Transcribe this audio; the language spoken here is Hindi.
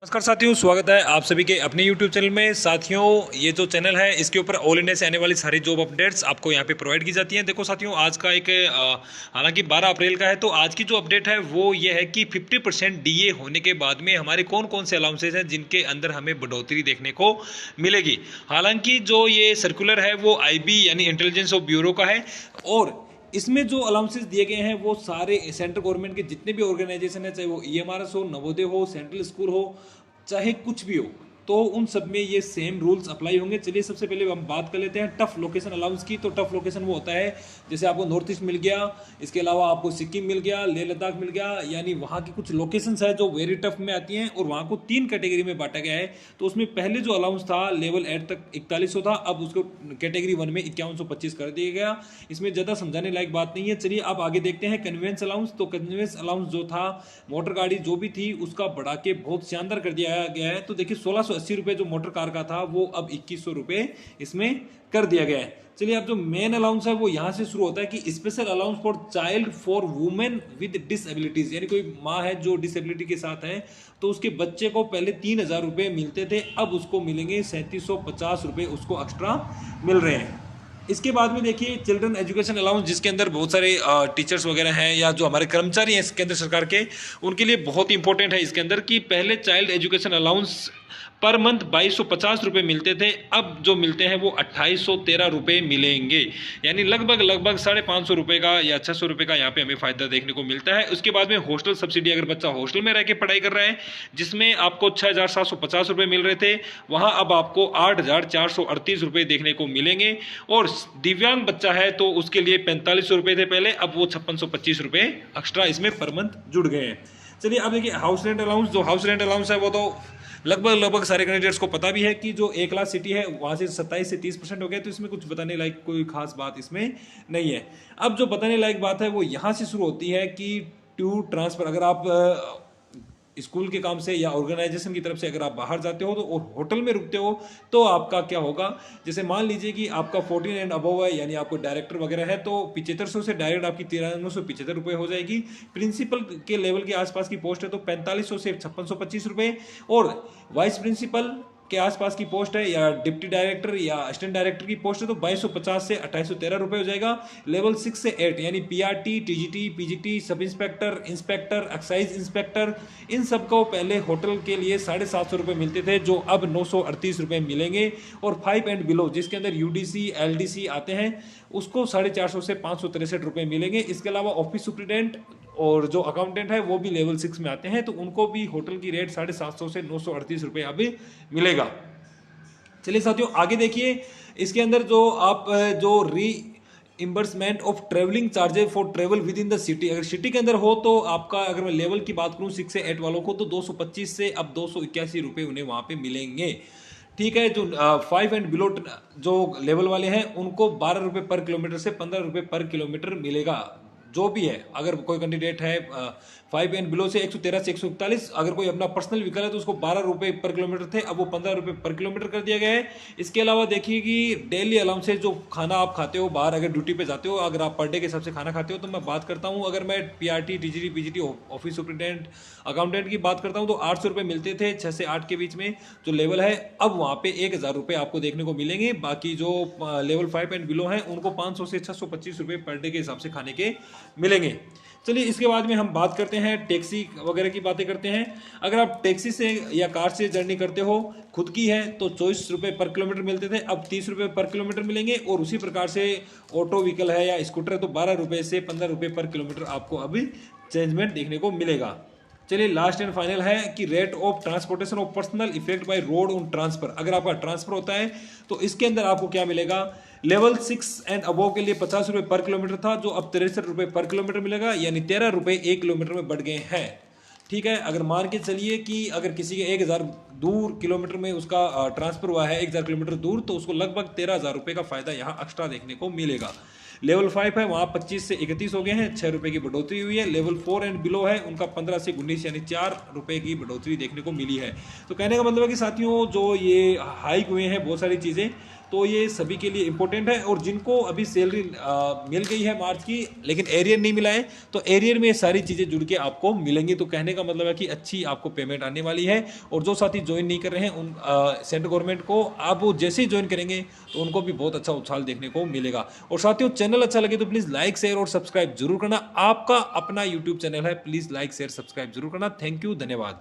नमस्कार साथियों, स्वागत है आप सभी के अपने YouTube चैनल में। साथियों, ये जो चैनल है इसके ऊपर ऑल इंडिया से आने वाली सारी जॉब अपडेट्स आपको यहाँ पे प्रोवाइड की जाती हैं। देखो साथियों, आज का एक हालांकि 12 अप्रैल का है, तो आज की जो अपडेट है वो ये है कि 50% DA होने के बाद में हमारे कौन कौन से अलाउंसेज हैं जिनके अंदर हमें बढ़ोतरी देखने को मिलेगी। हालांकि जो ये सर्कुलर है वो IB यानी इंटेलिजेंस ऑफ ब्यूरो का है, और इसमें जो अलाउंसेस दिए गए हैं वो सारे सेंट्रल गवर्नमेंट के जितने भी ऑर्गेनाइजेशन है, चाहे वो EMRS हो, नवोदय हो, सेंट्रल स्कूल हो, चाहे कुछ भी हो, तो उन सब में ये सेम रूल्स अप्लाई होंगे। चलिए सबसे पहले हम बात कर लेते हैं टफ लोकेशन अलाउंस की। तो टफ लोकेशन वो होता है जैसे आपको नॉर्थ ईस्ट मिल गया, इसके अलावा आपको सिक्किम मिल गया, लेह लद्दाख मिल गया, यानी वहाँ की कुछ लोकेशंस है जो वेरी टफ में आती हैं, और वहाँ को 3 कैटेगरी में बांटा गया है। तो उसमें पहले जो अलाउंस था लेवल 8 तक 4100 था, अब उसको कैटेगरी 1 में 5125 कर दिया गया। इसमें ज़्यादा समझाने लायक बात नहीं है। चलिए आप आगे देखते हैं कन्वेंस अलाउंस। तो कन्वेंस अलाउंस जो था, मोटर गाड़ी जो भी थी उसका बढ़ा के बहुत शानदार कर दिया गया है। तो देखिए 1680 रुपये जो मोटर कार का था वो अब 2100 रुपये इसमें कर दिया गया है। चलिए अब जो मेन अलाउंस है वो यहाँ से शुरू होता है कि special allowance for child for women with डिसएबिलिटीज, यानी कोई माँ है जो डिसएबिलिटी के साथ है, तो उसके बच्चे को पहले 3000 रुपये मिलते थे, अब उसको मिलेंगे 3750 रुपये, उसको एक्स्ट्रा मिल रहे हैं। इसके बाद में देखिए चिल्ड्रन एजुकेशन अलाउंस, जिसके अंदर बहुत सारे टीचर्स वगैरह हैं या जो हमारे कर्मचारी हैं केंद्र सरकार के, उनके लिए बहुत इंपॉर्टेंट है इसके अंदर कि पहले child education allowance per month 2250 रुपये मिलते थे, अब जो मिलते हैं वो 2813 रुपये मिलेंगे, यानी लगभग 550 रुपये का या 600 रुपये का यहाँ पे हमें फायदा देखने को मिलता है। उसके बाद में हॉस्टल सब्सिडी, अगर बच्चा हॉस्टल में रह के पढ़ाई कर रहा है जिसमें आपको 6750 रुपये मिल रहे थे, वहाँ अब आपको 8438 रुपये देखने को मिलेंगे। और दिव्यांग बच्चा है तो उसके लिए 4500 रुपये थे पहले, अब वो 5625 रुपये एक्स्ट्रा इसमें पर मंथ जुड़ गए हैं। चलिए अब देखिए हाउस रेंट अलाउंस। जो हाउस रेंट अलाउंस है वो तो लगभग सारे कैंडिडेट्स को पता भी है कि जो एक लाख सिटी है वहाँ से 27 से 30% हो गया, तो इसमें कुछ बताने लायक कोई खास बात इसमें नहीं है। अब जो बताने लायक बात है वो यहाँ से शुरू होती है कि टू ट्रांसफर, अगर आप स्कूल के काम से या ऑर्गेनाइजेशन की तरफ से अगर आप बाहर जाते हो तो और होटल में रुकते हो तो आपका क्या होगा। जैसे मान लीजिए कि आपका 14 एंड अबव है, यानी आपको डायरेक्टर वगैरह है, तो 7500 से डायरेक्ट आपकी 9375 रुपये हो जाएगी। प्रिंसिपल के लेवल के आसपास की पोस्ट है तो 4500 से 5625 रुपये, और वाइस प्रिंसिपल के आसपास की पोस्ट है या डिप्टी डायरेक्टर या असिस्टेंट डायरेक्टर की पोस्ट है तो 2250 से 2813 रुपये हो जाएगा। लेवल 6 से 8 यानी PRT, TGT, PGT, sub inspector, inspector, excise inspector, इन सबको पहले होटल के लिए 750 रुपये मिलते थे, जो अब 938 रुपये मिलेंगे। और 5 एंड बिलो जिसके अंदर UDC, LDC आते हैं, उसको 450 से 563 रुपये मिलेंगे। इसके अलावा ऑफिस सुप्रिटेंडेंट और जो अकाउंटेंट है वो भी लेवल 6 में आते हैं, तो उनको भी होटल की रेट 750 से 938 रुपये अभी मिलेगा। चलिए साथियों आगे देखिए, इसके अंदर जो आप जो reimbursement of travelling charges for travel with in the city, अगर सिटी के अंदर हो तो आपका, अगर मैं लेवल की बात करूं 6 से 8 वालों को, तो 225 से अब 281 रुपये उन्हें वहां पे मिलेंगे। ठीक है, जो 5 एंड बिलो जो लेवल वाले हैं उनको 12 रुपये पर किलोमीटर से 15 रुपये पर किलोमीटर मिलेगा। जो भी है, अगर कोई कैंडिडेट है 5 एंड बिलो से 113 से 141, अगर कोई अपना पर्सनल व्हीकल है तो उसको 12 रुपये पर किलोमीटर थे, अब वो 15 रुपये पर किलोमीटर कर दिया गया है। इसके अलावा देखिए कि डेली अलाउंसेज, जो खाना आप खाते हो बाहर, अगर ड्यूटी पे जाते हो, अगर आप पर डे के हिसाब से खाना खाते हो, तो मैं बात करता हूँ, अगर मैं PRT, TGT, PGT, office superintendent, accountant की बात करता हूँ, तो 800 रुपये मिलते थे 6 से 8 के बीच में जो लेवल है, अब वहाँ पे 1000 रुपये आपको देखने को मिलेंगे। बाकी जो लेवल 5 एंड बिलो हैं उनको 500 से 625 रुपये पर डे के हिसाब से खाने के मिलेंगे। चलिए इसके बाद में हम बात करते हैं टैक्सी वगैरह की बातें करते हैं। अगर आप टैक्सी से या कार से जर्नी करते हो, खुद की है, तो 24 रुपये पर किलोमीटर मिलते थे, अब 30 रुपये पर किलोमीटर मिलेंगे। और उसी प्रकार से ऑटो व्हीकल है या स्कूटर है तो 12 रुपये से 15 रुपये पर किलोमीटर आपको अभी चेंजमेंट देखने को मिलेगा। चलिए लास्ट एंड फाइनल है कि rate of transportation of personal effect by road on transfer, अगर आपका ट्रांसफर होता है तो इसके अंदर आपको क्या मिलेगा। लेवल 6 एंड अबव के लिए 50 रुपये पर किलोमीटर था, जो अब 63 रुपये पर किलोमीटर मिलेगा, यानी 13 रुपये 1 किलोमीटर में बढ़ गए हैं। ठीक है, अगर मान के चलिए कि अगर किसी के 1000 दूर किलोमीटर में उसका ट्रांसफर हुआ है, 1000 किलोमीटर दूर, तो उसको लगभग 13000 रुपये का फायदा यहाँ एक्स्ट्रा देखने को मिलेगा। लेवल 5 है वहाँ 25 से 31 हो गए हैं, 6 रुपये की बढ़ोतरी हुई है। लेवल 4 एंड बिलो है उनका 15 से 19 यानी 4 रुपये की बढ़ोतरी देखने को मिली है। तो कहने का मतलब है कि साथियों जो ये हाइक हुए हैं बहुत सारी चीज़ें, तो ये सभी के लिए इंपॉर्टेंट है। और जिनको अभी सैलरी मिल गई है मार्च की लेकिन एरियर नहीं मिला है, तो एरियर में ये सारी चीज़ें जुड़ के आपको मिलेंगी। तो कहने का मतलब है कि अच्छी आपको पेमेंट आने वाली है। और जो साथी ज्वाइन नहीं कर रहे हैं उन सेंट्रल गवर्नमेंट को, आप वो जैसे ही ज्वाइन करेंगे तो उनको भी बहुत अच्छा उछाल देखने को मिलेगा। और साथियों चैनल अच्छा लगे तो प्लीज़ लाइक शेयर और सब्सक्राइब जरूर करना। आपका अपना यूट्यूब चैनल है, प्लीज़ लाइक शेयर सब्सक्राइब जरूर करना। थैंक यू, धन्यवाद।